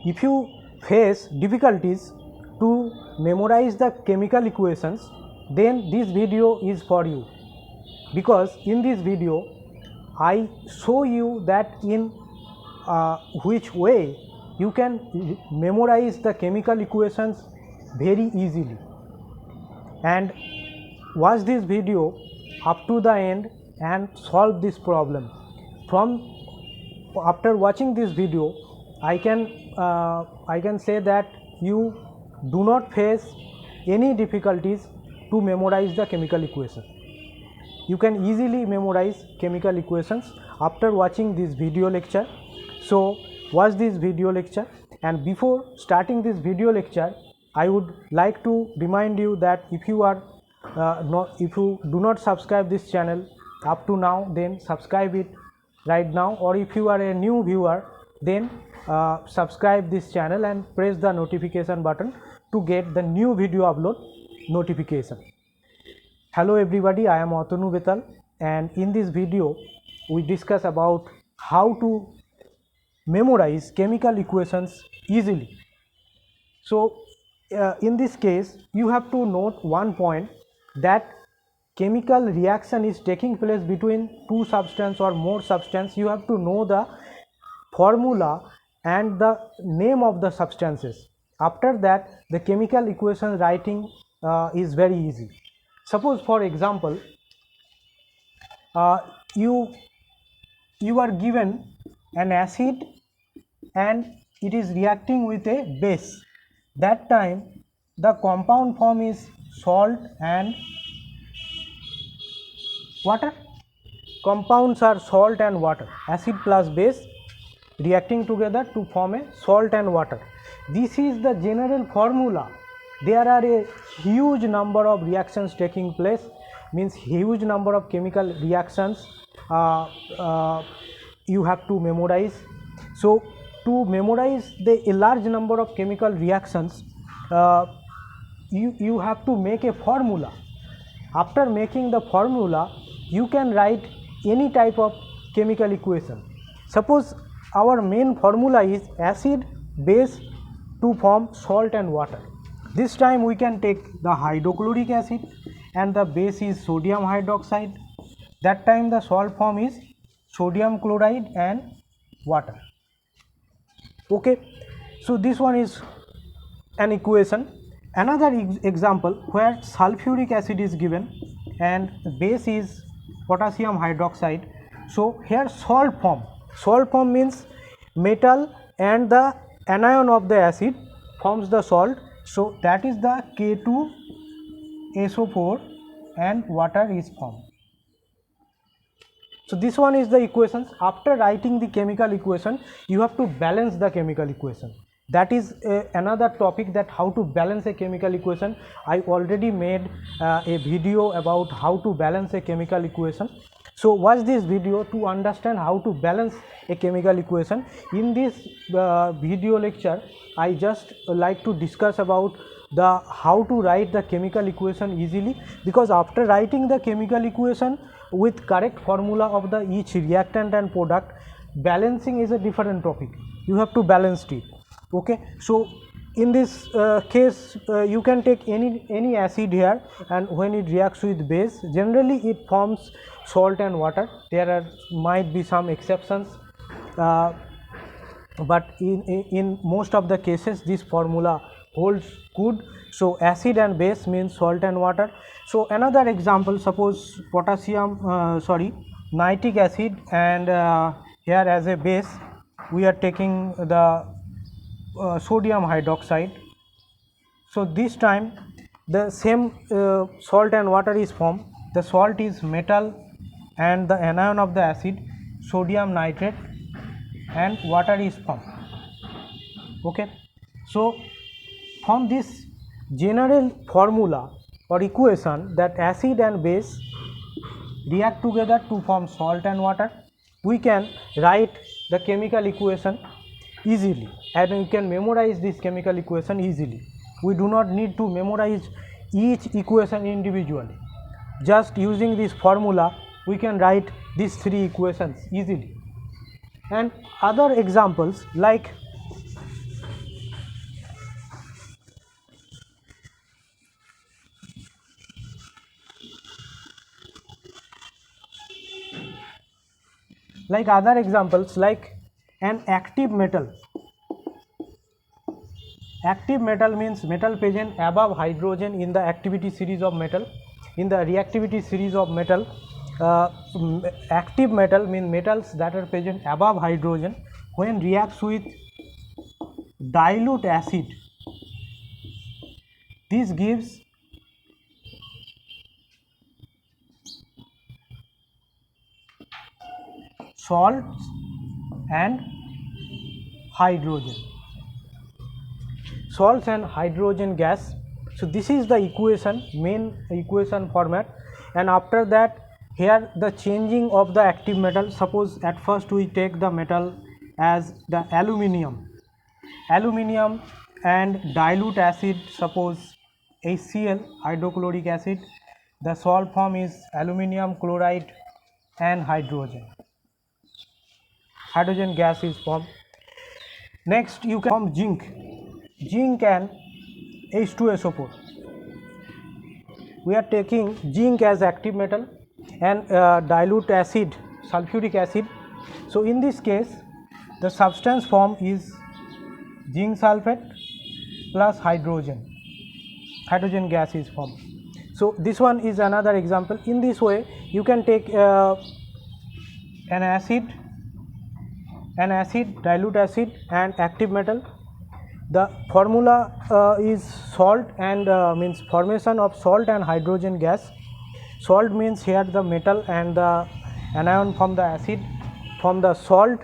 if you face difficulties to memorize the chemical equations, then this video is for you, because in this video I show you that in which way you can memorize the chemical equations very easily. And watch this video up to the end and solve this problem. After watching this video, I can say that you do not face any difficulties to memorize the chemical equation. You can easily memorize chemical equations after watching this video lecture. So watch this video lecture, and before starting this video lecture, I would like to remind you that if you do not subscribe this channel up to now, then subscribe it right now, or if you are a new viewer, then subscribe this channel and press the notification button to get the new video upload notification. Hello everybody, I am Atanu Betal, and in this video we discuss about how to memorize chemical equations easily. So in this case you have to note one point, that chemical reaction is taking place between two substance or more substance. You have to know the formula and the name of the substances. After that, the chemical equation writing is very easy. Suppose for example, you are given an acid and it is reacting with a base. That time the compound form is salt and water. Compounds are salt and water, acid plus base reacting together to form a salt and water. This is the general formula. There are a huge number of reactions taking place, means huge number of chemical reactions you have to memorize. So to memorize a large number of chemical reactions, you have to make a formula. After making the formula, you can write any type of chemical equation. Suppose our main formula is acid base to form salt and water. This time we can take the hydrochloric acid and the base is sodium hydroxide. That time the salt form is sodium chloride and water. Okay, so this one is an equation. Another example where sulfuric acid is given and base is potassium hydroxide. So here salt form means metal and the anion of the acid forms the salt. So that is the K2SO4 and water is formed. So this one is the equations. After writing the chemical equation, you have to balance the chemical equation. That is another topic, that how to balance a chemical equation. I already made a video about how to balance a chemical equation. So watch this video to understand how to balance a chemical equation. In this video lecture, I just like to discuss about how to write the chemical equation easily, because after writing the chemical equation with correct formula of the each reactant and product, balancing is a different topic. You have to balance it. Okay, so in this case you can take any acid here, and when it reacts with base, generally it forms salt and water. There might be some exceptions, but in most of the cases this formula holds good. So acid and base means salt and water. So another example, suppose nitric acid, and here as a base we are taking the sodium hydroxide. So this time the same salt and water is formed. The salt is metal and the anion of the acid sodium nitrate, and water is formed. Okay, so from this general formula or equation that acid and base react together to form salt and water, we can write the chemical equation easily, and we can memorize this chemical equation easily. We do not need to memorize each equation individually. Just using this formula we can write these three equations easily. And other examples, like Like other examples, like an active metal. Active metal means metal present above hydrogen in the activity series of metal. In the reactivity series of metal, active metal means metals that are present above hydrogen when reacts with dilute acid. This gives salts and hydrogen. Salts and hydrogen gas. So this is the equation, main equation format, and after that here the changing of the active metal. Suppose at first we take the metal as the aluminium and dilute acid, suppose HCl, hydrochloric acid. The salt form is aluminium chloride and hydrogen gas is formed. Next you can form zinc and H2SO4. We are taking zinc as active metal and dilute acid, sulfuric acid. So in this case the substance form is zinc sulfate plus hydrogen gas is formed. So this one is another example. In this way you can take an acid, dilute acid and active metal. The formula is salt and means formation of salt and hydrogen gas. Salt means here the metal and the anion from the acid, from the salt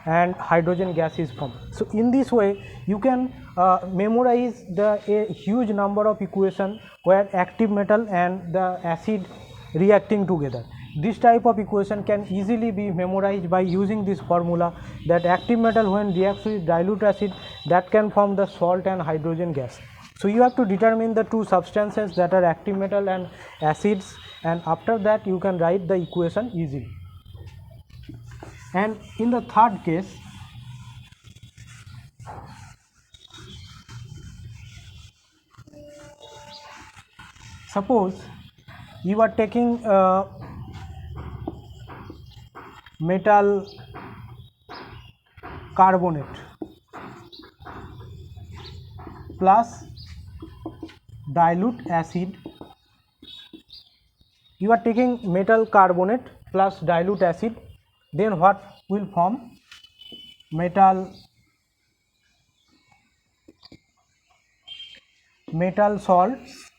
and hydrogen gas is formed. So in this way you can memorize a huge number of equations where active metal and the acid reacting together. This type of equation can easily be memorized by using this formula, that active metal when reacts with dilute acid, that can form the salt and hydrogen gas. So you have to determine the two substances that are active metal and acids, and after that you can write the equation easily. And in the third case, suppose you are taking metal carbonate plus dilute acid. You are taking metal carbonate plus dilute acid, then what will form? Metal salts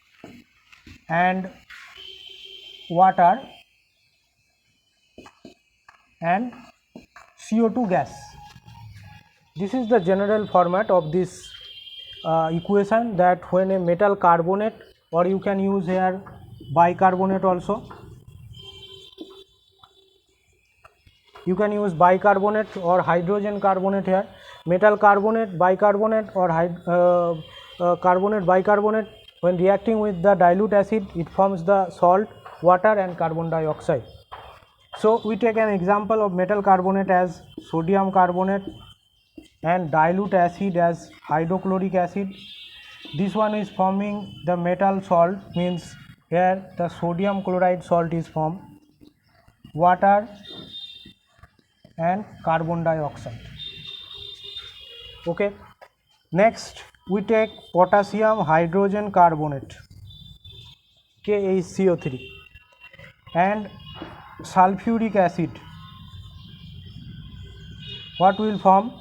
and water and CO2 gas. This is the general format of this equation, that when a metal carbonate, or you can use here bicarbonate also, you can use bicarbonate or hydrogen carbonate here, metal carbonate, bicarbonate or carbonate, bicarbonate. When reacting with the dilute acid, it forms the salt, water and carbon dioxide. So we take an example of metal carbonate as sodium carbonate and dilute acid as hydrochloric acid. This one is forming the metal salt, means here the sodium chloride salt is formed, water and carbon dioxide. Okay. Next we take potassium hydrogen carbonate, KHCO3, and sulfuric acid. What will form?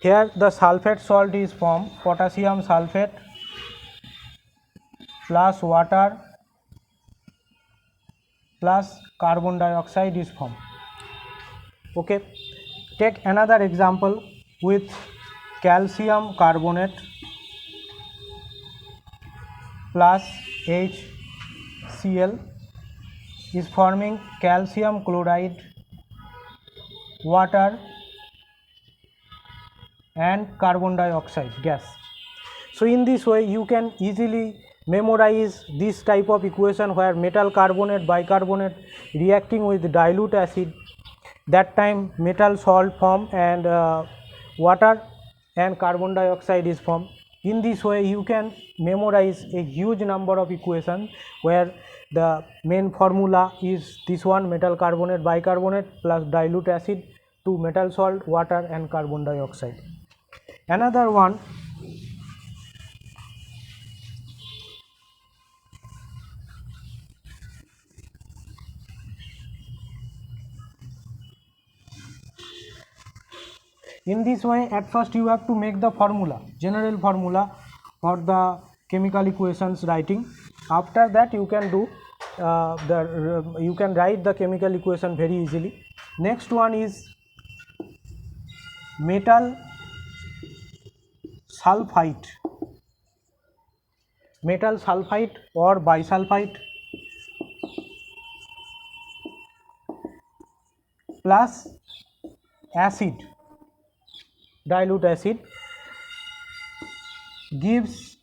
Here the sulfate salt is formed, potassium sulfate plus water plus carbon dioxide is formed. Okay. Take another example with calcium carbonate plus HCl is forming calcium chloride, water and carbon dioxide gas. So in this way you can easily memorize this type of equation where metal carbonate, bicarbonate reacting with dilute acid, that time metal salt form and water and carbon dioxide is formed. In this way you can memorize a huge number of equations where the main formula is this one, metal carbonate bicarbonate plus dilute acid to metal salt, water and carbon dioxide. Another one, in this way at first you have to make the formula, general formula for the chemical equations writing. After that you can do you can write the chemical equation very easily. Next one is metal sulfite, metal sulfite or bisulfite plus acid, dilute acid gives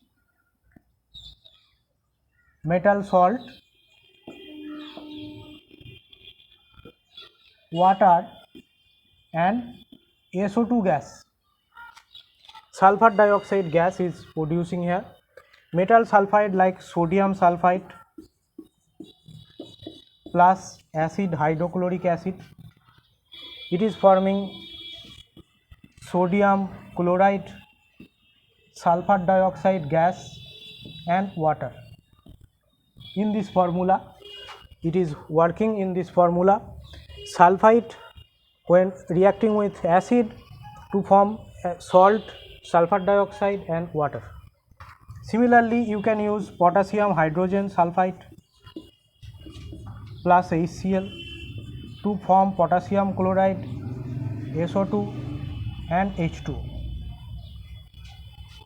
metal salt, water and SO2 gas. Sulfur dioxide gas is producing here. Metal sulfide like sodium sulfite plus acid hydrochloric acid, it is forming sodium chloride, sulfur dioxide gas and water. In this formula, it is working in this formula. Sulfite when reacting with acid to form salt, sulfur dioxide and water. Similarly, you can use potassium hydrogen sulfite plus HCl to form potassium chloride, SO2 and H2O.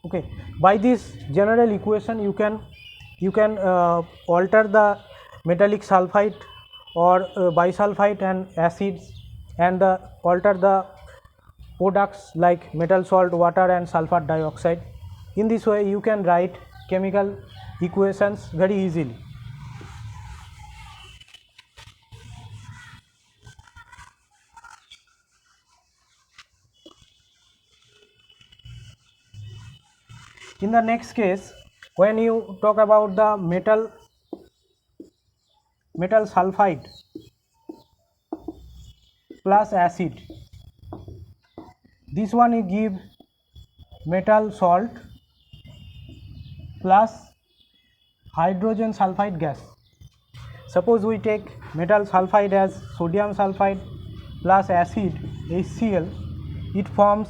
Okay, by this general equation you can alter the metallic sulfite or bisulfite and acids and alter the products like metal salt, water and sulfur dioxide. In this way you can write chemical equations very easily. In the next case, when you talk about the metal sulfide plus acid, this one you give metal salt plus hydrogen sulfide gas. Suppose we take metal sulfide as sodium sulfide plus acid HCl, it forms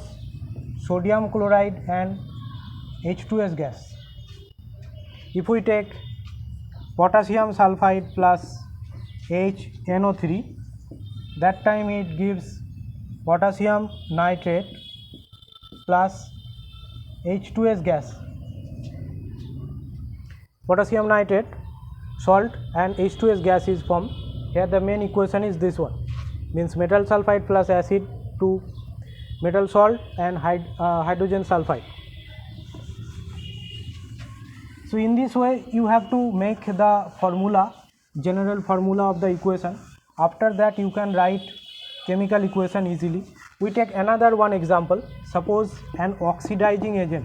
sodium chloride and H2S gas. If we take potassium sulfide plus HNO3, that time it gives potassium nitrate plus H2S gas. Potassium nitrate, salt and H2S gas is formed. Here the main equation is this one, means metal sulfide plus acid to metal salt and hydrogen sulfide. So in this way you have to make the formula, general formula of the equation. After that you can write chemical equation easily. We take another one example. Suppose an oxidizing agent,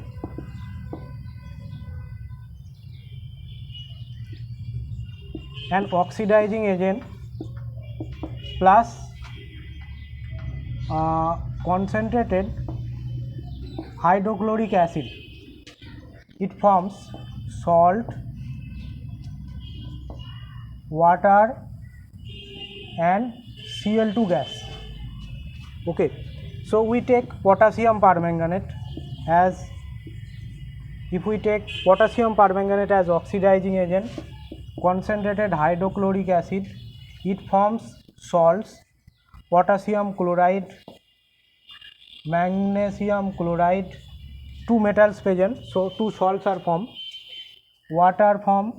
plus concentrated hydrochloric acid, it forms salt, water and Cl2 gas. Okay, so we take potassium permanganate as, if we take potassium permanganate as oxidizing agent, concentrated hydrochloric acid, it forms salts, potassium chloride, magnesium chloride, two metals present, so two salts are formed, water form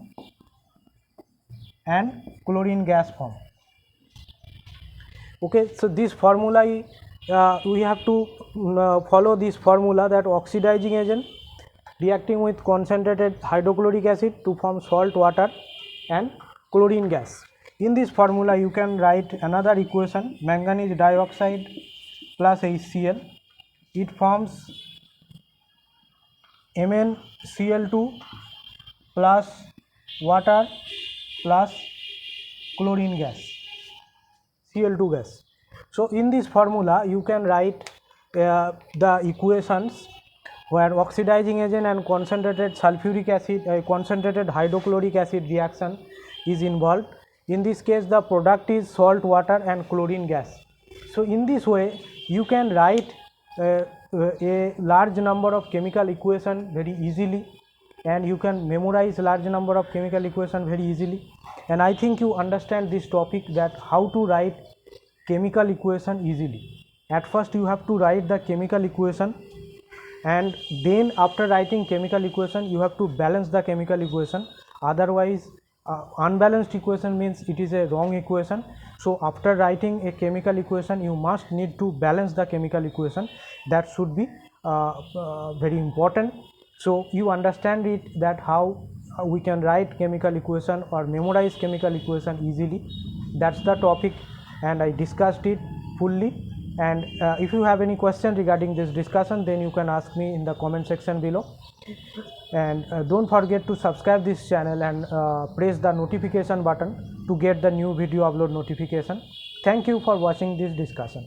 and chlorine gas form. Okay, so this formula we have to follow this formula, that oxidizing agent reacting with concentrated hydrochloric acid to form salt, water and chlorine gas. In this formula you can write another equation, manganese dioxide plus HCl, it forms MnCl2 plus water plus chlorine gas, Cl2 gas. So in this formula you can write the equations where oxidizing agent and concentrated sulfuric acid, concentrated hydrochloric acid reaction is involved. In this case the product is salt water and chlorine gas. So in this way you can write a large number of chemical equation very easily, and you can memorize large number of chemical equation very easily. And I think you understand this topic, that how to write chemical equation easily. At first you have to write the chemical equation, and then after writing chemical equation you have to balance the chemical equation. Otherwise unbalanced equation means it is a wrong equation. So after writing a chemical equation you must need to balance the chemical equation. That should be very important. So you understand it, that how we can write chemical equation or memorize chemical equation easily. That's the topic, and I discussed it fully. And if you have any question regarding this discussion, then you can ask me in the comment section below. And don't forget to subscribe this channel and press the notification button to get the new video upload notification. Thank you for watching this discussion.